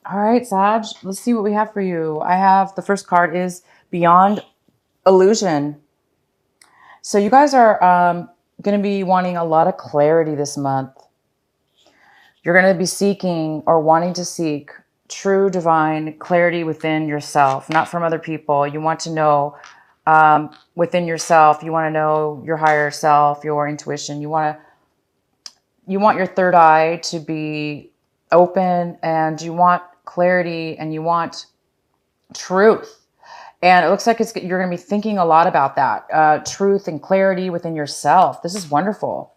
All right, Sag, let's see what we have for you. I have the first card is Beyond Illusion. So you guys are going to be wanting a lot of clarity this month. You're going to be seeking or wanting to seek true divine clarity within yourself, not from other people. You want to know within yourself. You want to know your higher self, your intuition. You want your third eye to be open, and you want clarity, and you want truth. And it looks like you're going to be thinking a lot about that truth and clarity within yourself. This is wonderful.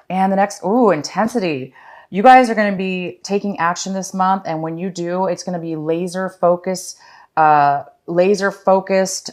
And the next, ooh, intensity. You guys are going to be taking action this month, and when you do, it's going to be laser focus, laser focused.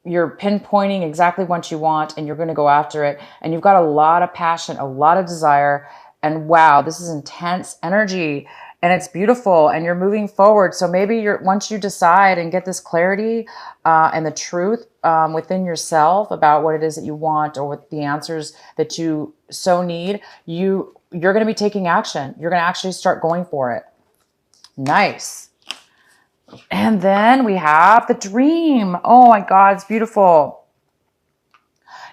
You're pinpointing exactly what you want, and you're going to go after it. And you've got a lot of passion, a lot of desire, and wow, this is intense energy, and it's beautiful. And you're moving forward. So maybe once you decide and get this clarity and the truth within yourself about what it is that you want or what the answers that you so need, you're going to be taking action. You're going to actually start going for it. Nice. And then we have the dream. Oh my God, it's beautiful.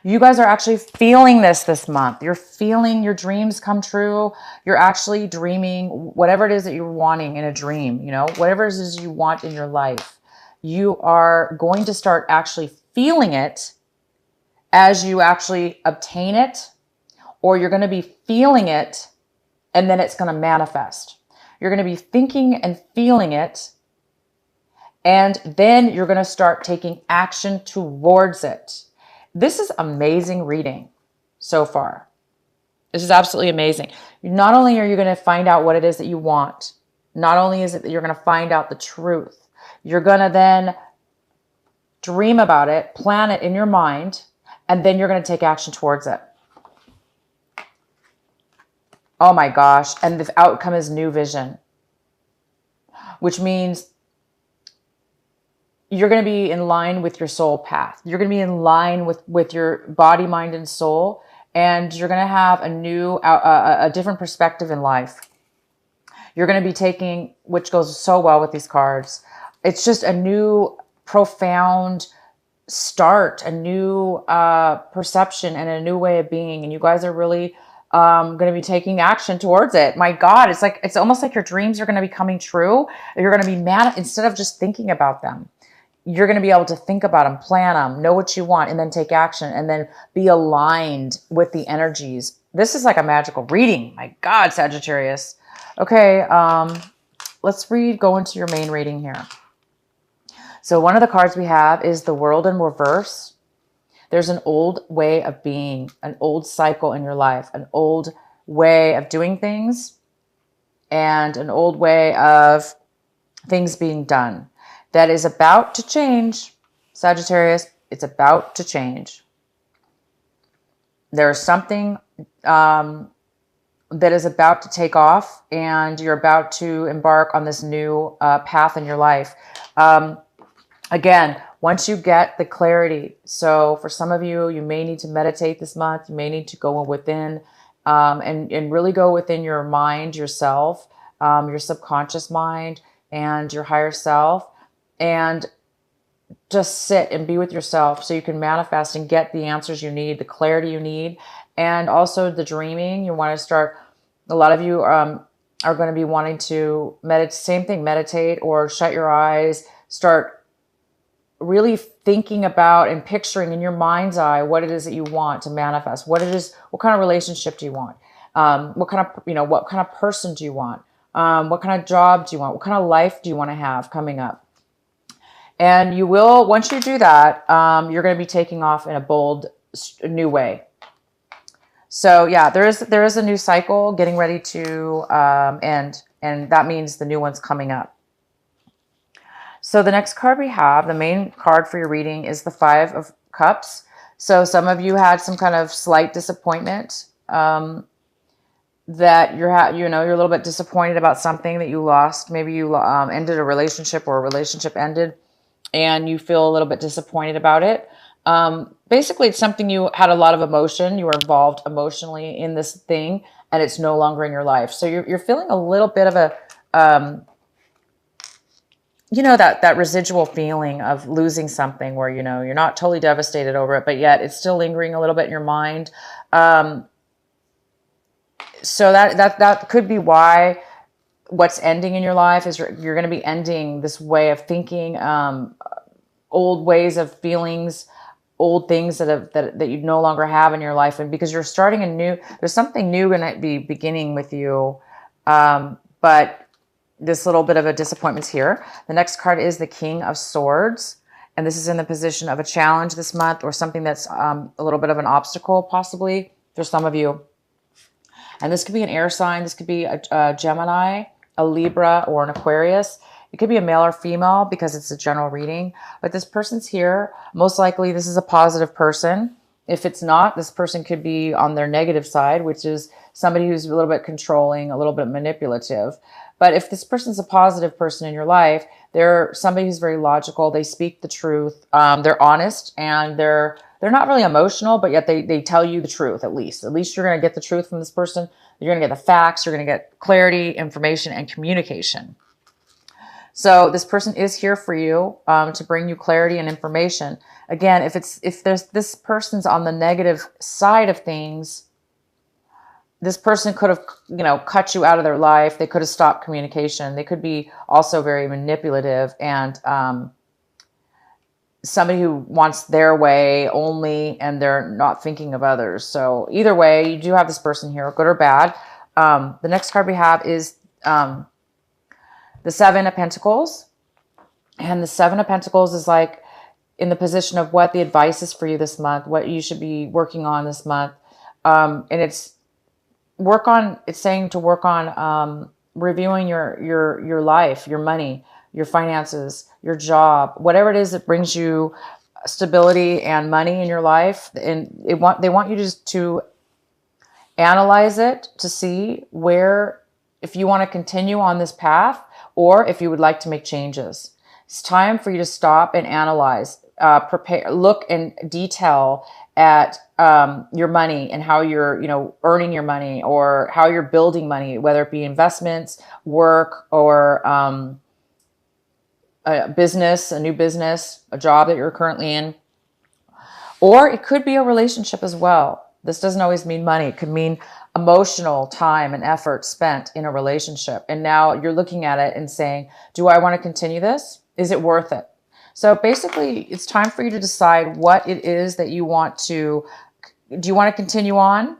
You guys are actually feeling this month. You're feeling your dreams come true. You're actually dreaming whatever it is that you're wanting in a dream, whatever it is you want in your life. You are going to start actually feeling it as you actually obtain it, or you're going to be feeling it and then it's going to manifest. You're going to be thinking and feeling it, and then you're going to start taking action towards it. This is amazing reading so far. This is absolutely amazing. Not only are you going to find out what it is that you want, not only is it that you're going to find out the truth, you're going to then dream about it, plan it in your mind, and then you're going to take action towards it. Oh my gosh. And the outcome is new vision, which means you're going to be in line with your soul path. You're going to be in line with your body, mind, and soul. And you're going to have a different perspective in life. You're going to be taking, which goes so well with these cards. It's just a new, profound start, a new perception, and a new way of being. And you guys are really going to be taking action towards it. My God, it's almost like your dreams are going to be coming true. You're going to be mad instead of just thinking about them. You're going to be able to think about them, plan them, know what you want, and then take action, and then be aligned with the energies. This is like a magical reading. My God, Sagittarius. Okay, let's go into your main reading here. So one of the cards we have is the World in Reverse. There's an old way of being, an old cycle in your life, an old way of doing things, and an old way of things being done. That is about to change, Sagittarius. It's about to change. There's something that is about to take off, and you're about to embark on this new path in your life. Again, once you get the clarity, so for some of you, you may need to meditate this month. You may need to go within and really go within your mind, yourself, your subconscious mind, and your higher self. And just sit and be with yourself so you can manifest and get the answers you need, the clarity you need, and also the dreaming. You want to start, a lot of you are going to be wanting to meditate or shut your eyes, start really thinking about and picturing in your mind's eye what it is that you want to manifest, what kind of relationship do you want, what kind of person do you want, what kind of job do you want, what kind of life do you want to have coming up. And you will, once you do that, you're going to be taking off in a bold, new way. So yeah, there is a new cycle getting ready to end, and that means the new one's coming up. So the next card we have, the main card for your reading, is the Five of Cups. So some of you had some kind of slight disappointment, that you're a little bit disappointed about something that you lost. Maybe you ended a relationship, or a relationship ended, and you feel a little bit disappointed about it. Basically, it's something you had a lot of emotion. You were involved emotionally in this thing, and it's no longer in your life. So you're feeling a little bit of you know, that residual feeling of losing something where, you know, you're not totally devastated over it, but yet it's still lingering a little bit in your mind. So that could be why what's ending in your life is you're going to be ending this way of thinking, old ways of feelings, old things that you no longer have in your life. And because you're starting a new, there's something new going to be beginning with you. But this little bit of a disappointment here. The next card is the King of Swords. And this is in the position of a challenge this month, or something that's a little bit of an obstacle, possibly, for some of you. And this could be an air sign. This could be a Gemini, a Libra, or an Aquarius. It could be a male or female because it's a general reading. But this person's here. Most likely this is a positive person. If it's not, this person could be on their negative side, which is somebody who's a little bit controlling, a little bit manipulative. But if this person's a positive person in your life, they're somebody who's very logical. They speak the truth. They're honest, and they're not really emotional, but yet they tell you the truth at least. At least you're going to get the truth from this person. You're going to get the facts. You're going to get clarity, information, and communication. So this person is here for you to bring you clarity and information. Again, if there's this person's on the negative side of things, this person could have, you know, cut you out of their life. They could have stopped communication. They could be also very manipulative and somebody who wants their way only, and they're not thinking of others. So either way, you do have this person here, good or bad. The next card we have is the Seven of Pentacles. And the Seven of Pentacles is like in the position of what the advice is for you this month, what you should be working on this month. And it's saying to work on reviewing your life, your money, your finances, your job, whatever it is that brings you stability and money in your life. And they want you to analyze it to see where, if you want to continue on this path or if you would like to make changes. It's time for you to stop and analyze, prepare, look in detail at your money and how you're, you know, earning your money, or how you're building money, whether it be investments, work, or a business, a new business, a job that you're currently in. Or it could be a relationship as well. This doesn't always mean money. It could mean emotional time and effort spent in a relationship. And now you're looking at it and saying, do I want to continue this? Is it worth it? So basically, it's time for you to decide what it is that you want to. Do you want to continue on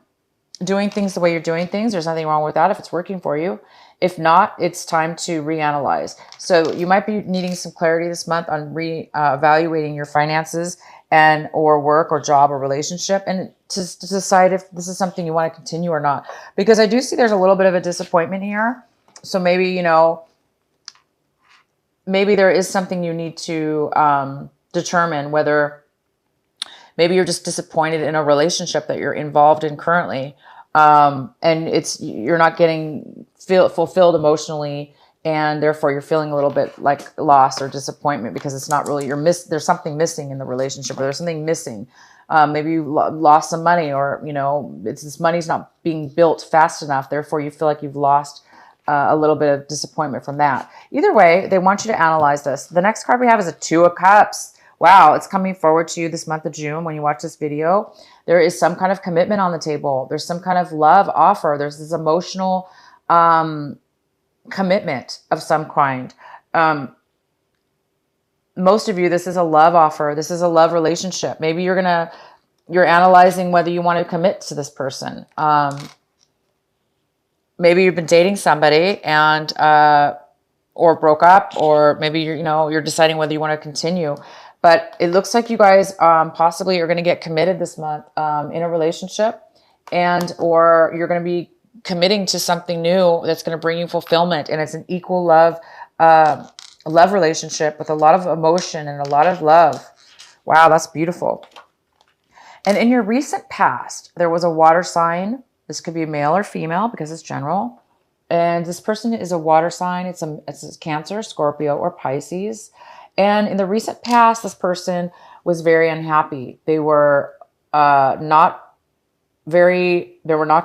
doing things the way you're doing things? There's nothing wrong with that if it's working for you. If not, it's time to reanalyze. So you might be needing some clarity this month on evaluating your finances and or work or job or relationship, and to decide if this is something you want to continue or not. Because I do see there's a little bit of a disappointment here. So maybe, you know, maybe there is something you need to determine, whether maybe you're just disappointed in a relationship that you're involved in currently. And you're not getting fulfilled emotionally, and therefore you're feeling a little bit like loss or disappointment because it's not really, there's something missing in the relationship, or there's something missing. Maybe you lost some money, or, you know, this money's not being built fast enough. Therefore you feel like you've lost a little bit of disappointment from that. Either way, they want you to analyze this. The next card we have is a Two of Cups. Wow, it's coming forward to you this month of June when you watch this video. There is some kind of commitment on the table. There's some kind of love offer. There's this emotional commitment of some kind. Most of you, this is a love offer. This is a love relationship. Maybe you're analyzing whether you want to commit to this person. Maybe you've been dating somebody and or broke up, or maybe you're deciding whether you want to continue. But it looks like you guys possibly are going to get committed this month in a relationship, or you're going to be committing to something new that's going to bring you fulfillment. And it's an equal love relationship with a lot of emotion and a lot of love. Wow, that's beautiful. And in your recent past, there was a water sign. This could be male or female because it's general. And this person is a water sign. It's a Cancer, Scorpio, or Pisces. And in the recent past, this person was very unhappy. They were not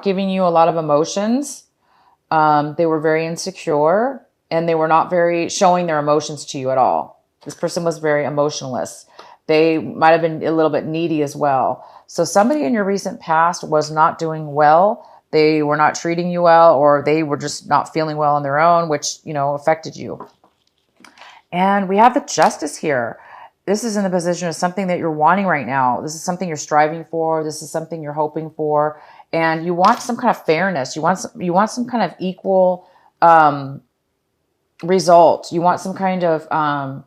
giving you a lot of emotions. They were very insecure. and they were not very showing their emotions to you at all. This person was very emotionless. They might have been a little bit needy as well. So somebody in your recent past was not doing well. They were not treating you well, or they were just not feeling well on their own, which, affected you. And we have the Justice here. This is in the position of something that you're wanting right now. This is something you're striving for. This is something you're hoping for. And you want some kind of fairness. You want some kind of equal result. You want some kind of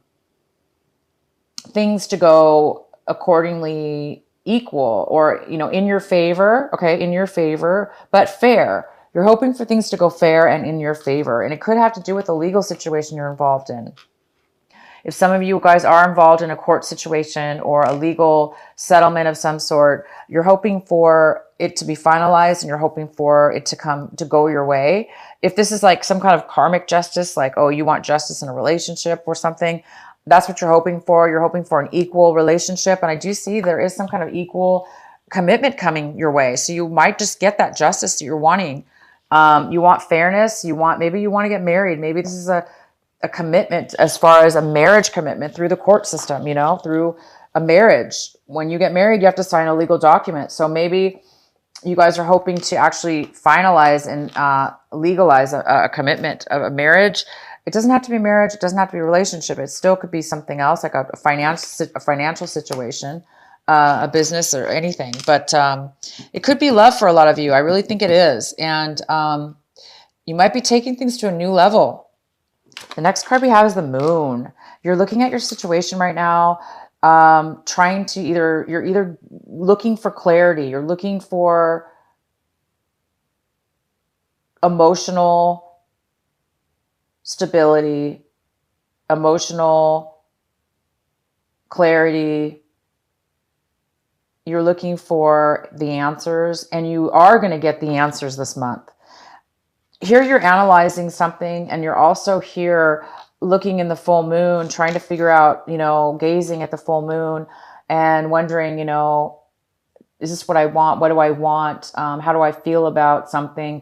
things to go accordingly equal, or, in your favor. Okay, in your favor, but fair. You're hoping for things to go fair and in your favor. And it could have to do with the legal situation you're involved in. If some of you guys are involved in a court situation or a legal settlement of some sort, you're hoping for it to be finalized and you're hoping for it to go your way. If this is like some kind of karmic justice, like, oh, you want justice in a relationship or something, that's what you're hoping for. You're hoping for an equal relationship. And I do see there is some kind of equal commitment coming your way. So you might just get that justice that you're wanting. You want fairness. Maybe you want to get married. Maybe this is a commitment, as far as a marriage commitment through the court system, through a marriage. When you get married, you have to sign a legal document. So maybe you guys are hoping to actually finalize and legalize a commitment of a marriage. It doesn't have to be marriage. It doesn't have to be a relationship. It still could be something else, like a financial situation, a business, or anything. But it could be love for a lot of you. I really think it is. And you might be taking things to a new level. The next card we have is the Moon. You're looking at your situation right now, you're either looking for clarity, you're looking for emotional stability, emotional clarity. You're looking for the answers, and you are going to get the answers this month. Here you're analyzing something, and you're also here looking in the full moon, trying to figure out, gazing at the full moon and wondering, is this what I want? What do I want? How do I feel about something?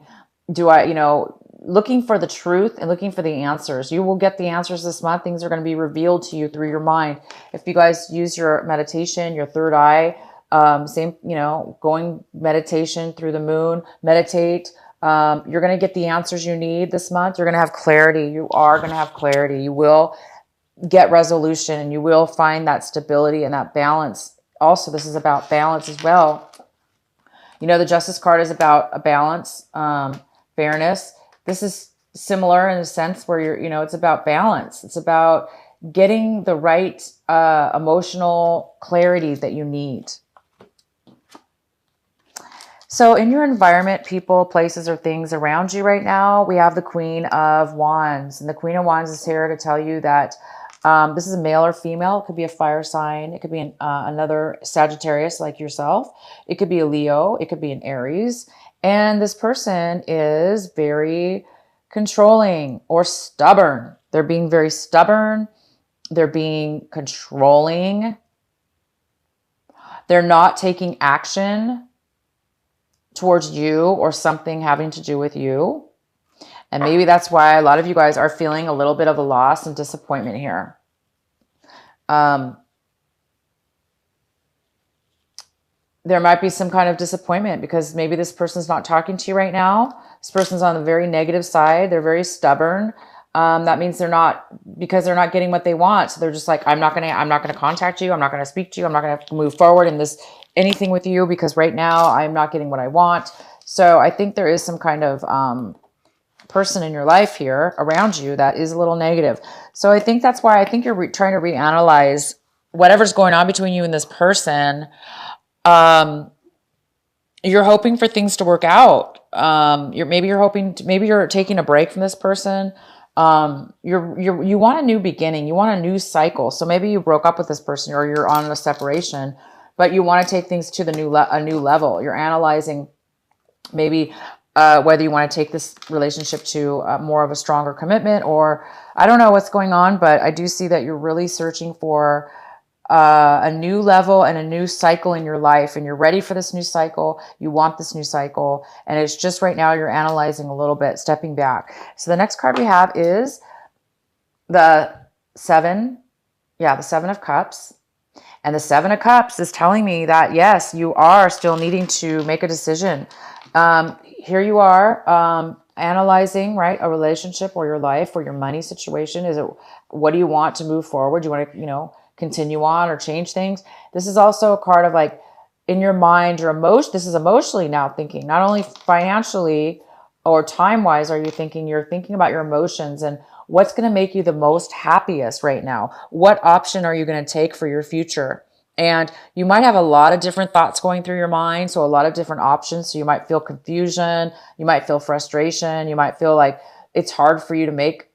Looking for the truth and looking for the answers. You will get the answers this month. Things are going to be revealed to you through your mind. If you guys use your meditation, your third eye, going meditation through the moon, meditate. You're going to get the answers you need this month. You're going to have clarity. You are going to have clarity. You will get resolution, and you will find that stability and that balance. Also, this is about balance as well. The Justice card is about a balance, fairness. This is similar in a sense where it's about balance. It's about getting the right emotional clarity that you need. So in your environment, people, places, or things around you right now, we have the Queen of Wands. And the Queen of Wands is here to tell you that this is a male or female. It could be a fire sign. It could be another Sagittarius like yourself. It could be a Leo. It could be an Aries. And this person is very controlling or stubborn. They're being very stubborn. They're being controlling. They're not taking action towards you or something having to do with you. And maybe that's why a lot of you guys are feeling a little bit of a loss and disappointment here. There might be some kind of disappointment because maybe this person's not talking to you right now. This person's on the very negative side. They're very stubborn. That means they're not getting what they want. So they're just like, I'm not going to contact you. I'm not going to speak to you. I'm not going to move forward in anything with you because right now I'm not getting what I want. So I think there is some kind of person in your life here around you that is a little negative. So I think that's why I think you're trying to reanalyze whatever's going on between you and this person. You're hoping for things to work out. Maybe you're taking a break from this person. You want a new beginning. You want a new cycle. So maybe you broke up with this person or you're on a separation, but you want to take things to a new level. You're analyzing maybe whether you want to take this relationship to more of a stronger commitment, or I don't know what's going on, but I do see that you're really searching for a new level and a new cycle in your life, and you're ready for this new cycle. You want this new cycle, and it's just right now you're analyzing a little bit, stepping back. So the next card we have is the seven, yeah, the Seven of Cups. And the Seven of Cups is telling me that, yes, you are still needing to make a decision. Here you are, analyzing, right, a relationship or your life or your money situation. Is it, what do you want to move forward? Do you want to, continue on or change things? This is also a card of like, in your mind, your emotion. This is emotionally now thinking, not only financially or time wise. Are you thinking? You're thinking about your emotions and what's going to make you the most happiest right now. What option are you going to take for your future? And you might have a lot of different thoughts going through your mind, so a lot of different options. So you might feel confusion, you might feel frustration, you might feel like it's hard for you to make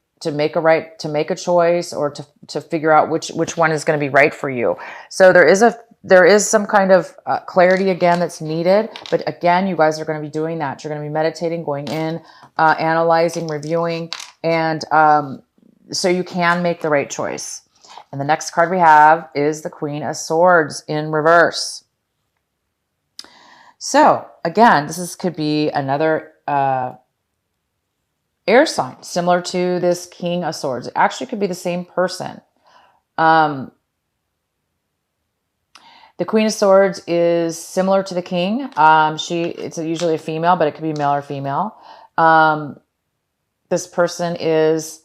a choice, or to figure out which one is going to be right for you. So there is some kind of clarity again that's needed. But again, you guys are going to be doing that. You're going to be meditating, going in, analyzing, reviewing, and so you can make the right choice. And the next card we have is the Queen of Swords in reverse. So again, could be another air sign, similar to this King of Swords. It actually could be the same person. The Queen of Swords is similar to the King. It's usually a female, but it could be male or female. This person is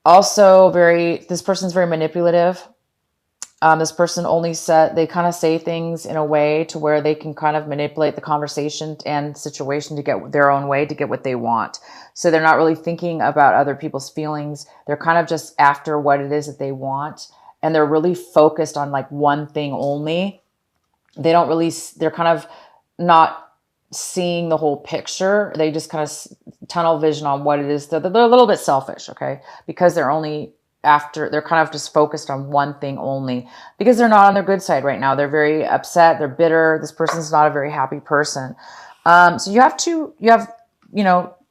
also this person's very manipulative. This person they kind of say things in a way to where they can kind of manipulate the conversation and situation to get their own way, to get what they want. So they're not really thinking about other people's feelings. They're kind of just after what it is that they want. And they're really focused on like one thing only. They're kind of not seeing the whole picture. They just kind of tunnel vision on what it is. They're a little bit selfish, okay? Because they're kind of just focused on one thing only, because they're not on their good side right now. They're very upset. They're bitter. This person's not a very happy person. So you have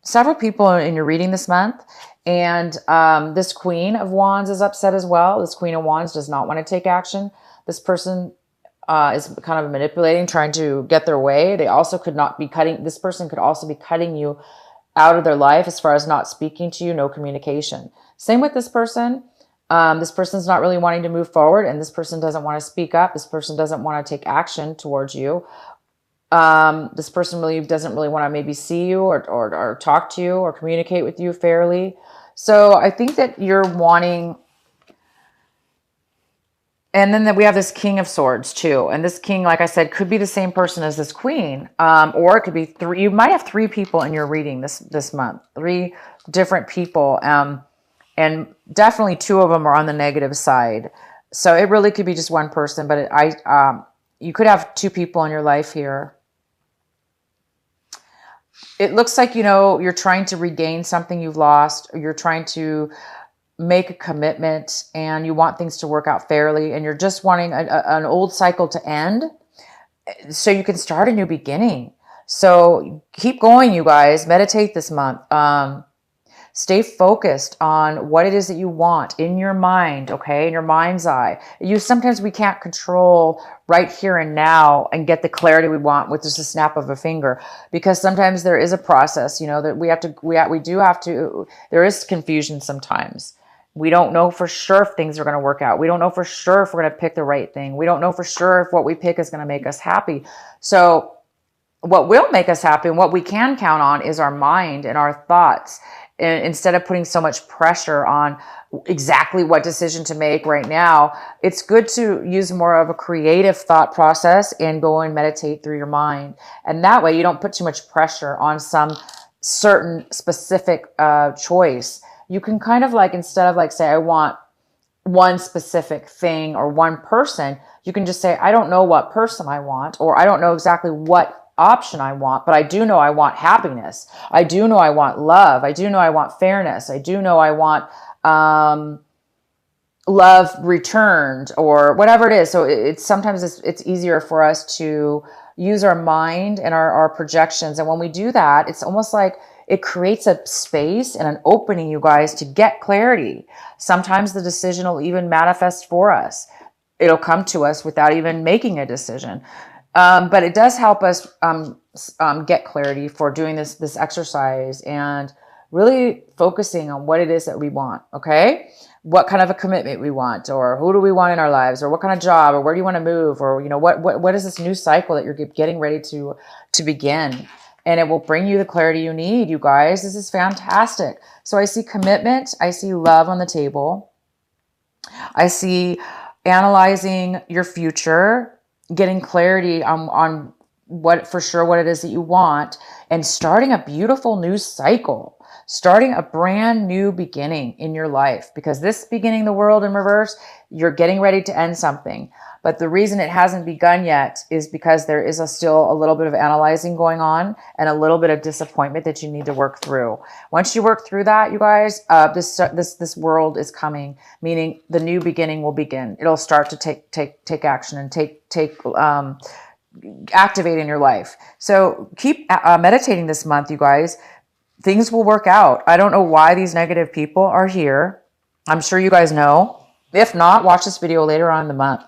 several people in your reading this month. And this Queen of Wands is upset as well. This Queen of Wands does not want to take action. This person is kind of manipulating, trying to get their way. This person could also be cutting you out of their life as far as not speaking to you, no communication. Same with this person. This person's not really wanting to move forward, and this person doesn't want to speak up. This person doesn't want to take action towards you. This person really doesn't really want to maybe see you or talk to you or communicate with you fairly. So I think that you're wanting. And then we have this King of Swords too. And this King, like I said, could be the same person as this Queen. Or it could be three. You might have three people in your reading this month. Three different people. And definitely two of them are on the negative side. So it really could be just one person. But you could have two people in your life here. It looks like, you're trying to regain something you've lost. Or you're trying to make a commitment and you want things to work out fairly, and you're just wanting an old cycle to end so you can start a new beginning. So keep going, you guys. Meditate this month. Stay focused on what it is that you want in your mind, okay? In your mind's eye. Sometimes we can't control right here and now and get the clarity we want with just a snap of a finger, because sometimes there is a process, that there is confusion sometimes. We don't know for sure if things are going to work out. We don't know for sure if we're going to pick the right thing. We don't know for sure if what we pick is going to make us happy. So what will make us happy and what we can count on is our mind and our thoughts. And instead of putting so much pressure on exactly what decision to make right now, it's good to use more of a creative thought process and go and meditate through your mind. And that way you don't put too much pressure on some certain specific choice. You can kind of instead of say, I want one specific thing or one person, you can just say, I don't know what person I want, or I don't know exactly what option I want, but I do know I want happiness. I do know I want love. I do know I want fairness. I do know I want love returned, or whatever it is. So sometimes it's easier for us to use our mind and our projections. And when we do that, it's almost like it creates a space and an opening, you guys, to get clarity. Sometimes the decision will even manifest for us. It'll come to us without even making a decision. But it does help us get clarity for doing this exercise and really focusing on what it is that we want, okay? What kind of a commitment we want, or who do we want in our lives, or what kind of job, or where do you want to move, or what is this new cycle that you're getting ready to begin? And it will bring you the clarity you need, you guys. This is fantastic. So I see commitment, I see love on the table. I see analyzing your future, getting clarity on what it is that you want, and starting a beautiful new cycle, starting a brand new beginning in your life. Because this beginning the world in reverse, you're getting ready to end something. But the reason it hasn't begun yet is because there is still a little bit of analyzing going on and a little bit of disappointment that you need to work through. Once you work through that, you guys, this world is coming, meaning the new beginning will begin. It'll start to take action and activate in your life. So keep meditating this month, you guys. Things will work out. I don't know why these negative people are here. I'm sure you guys know. If not, watch this video later on in the month.